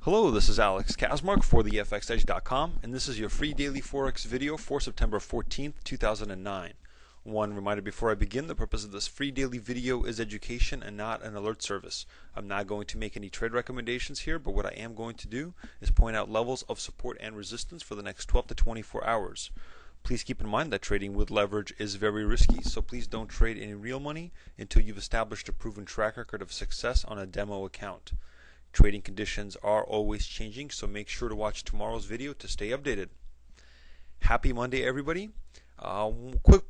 Hello, this is Alex Kazmark for the FXEdge.com, and this is your free daily Forex video for September 14th, 2009. One reminder before I begin, the purpose of this free daily video is education and not an alert service. I'm not going to make any trade recommendations here, but what I am going to do is point out levels of support and resistance for the next 12 to 24 hours. Please keep in mind that trading with leverage is very risky, so please don't trade any real money until you've established a proven track record of success on a demo account. Trading conditions are always changing, so make sure to watch tomorrow's video to stay updated. Happy Monday, everybody. Quick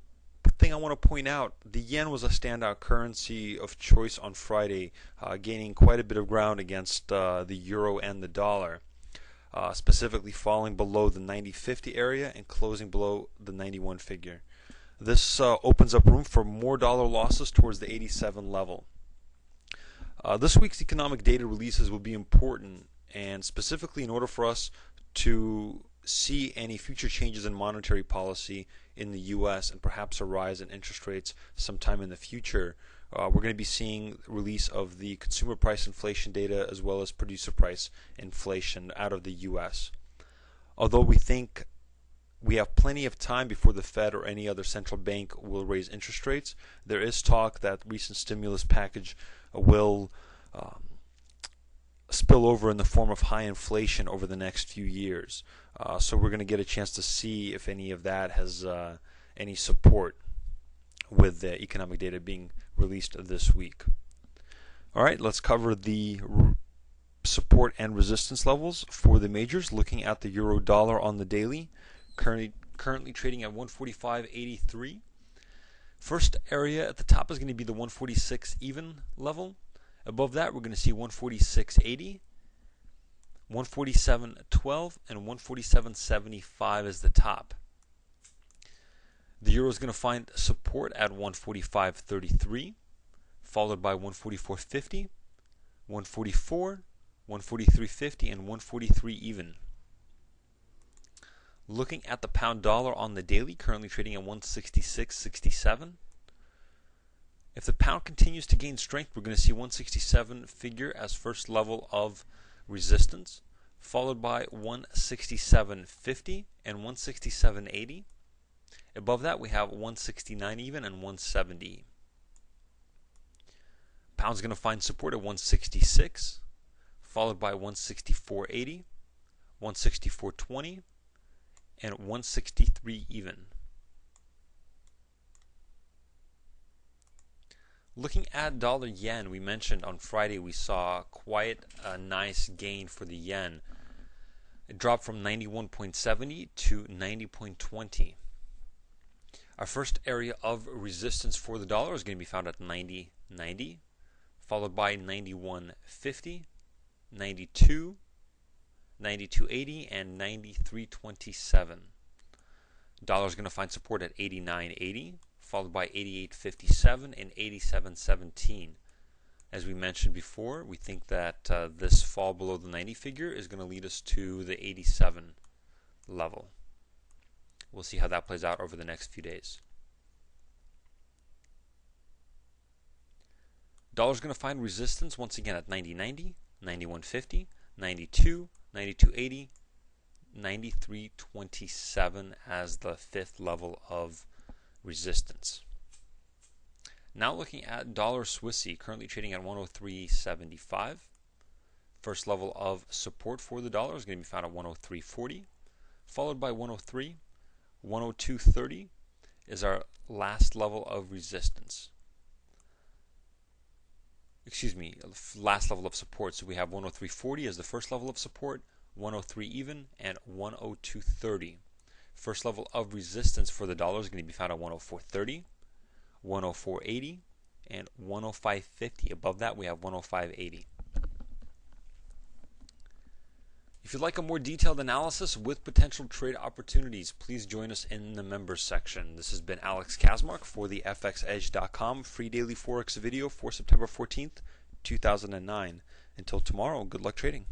thing I want to point out, the yen was a standout currency of choice on Friday, gaining quite a bit of ground against the euro and the dollar, specifically falling below the 90.50 area and closing below the 91 figure. This opens up room for more dollar losses towards the 87 level. This week's economic data releases will be important, and specifically in order for us to see any future changes in monetary policy in the U.S. and perhaps a rise in interest rates sometime in the future, we're going to be seeing release of the consumer price inflation data as well as producer price inflation out of the U.S. Although we think we have plenty of time before the Fed or any other central bank will raise interest rates, there is talk that recent stimulus package will spill over in the form of high inflation over the next few years. So we're going to get a chance to see if any of that has any support with the economic data being released this week. All right, let's cover the support and resistance levels for the majors, looking at the euro dollar on the daily. Currently trading at 145.83. First area at the top is going to be the 146 even level. Above that, we're going to see 146.80, 147.12, and 147.75 as the top. The euro is going to find support at 145.33, followed by 144.50, 144, 143.50, and 143 even. Looking at the pound dollar on the daily, currently trading at 166.67. If the pound continues to gain strength, we're going to see 167 figure as first level of resistance, followed by 167.50 and 167.80. Above that, we have 169 even and 170. Pound's going to find support at 166, followed by 164.80, 164.20, and 163 even. Looking at dollar yen, we mentioned on Friday we saw quite a nice gain for the yen. It dropped from 91.70 to 90.20. Our first area of resistance for the dollar is going to be found at 90.90, followed by 91.50, 92, 92.80, and 93.27. Dollar is going to find support at 89.80, followed by 88.57 and 87.17. As we mentioned before, we think that this fall below the 90 figure is going to lead us to the 87 level. We'll see how that plays out over the next few days. Dollar is going to find resistance once again at 90.90, 91.50, 92, 92.80, 93.27 as the fifth level of resistance. Now looking at dollar Swissy, currently trading at 103.75. First level of support for the dollar is going to be found at 103.40, followed by 103. 102.30 is our last level of resistance. Last level of support. So we have 103.40 as the first level of support, 103 even, and 102.30. First level of resistance for the dollar is going to be found at 104.30, 104.80, and 105.50. Above that, we have 105.80. If you'd like a more detailed analysis with potential trade opportunities, please join us in the members section. This has been Alex Kazmark for the FXEdge.com free daily Forex video for September 14th, 2009. Until tomorrow, good luck trading.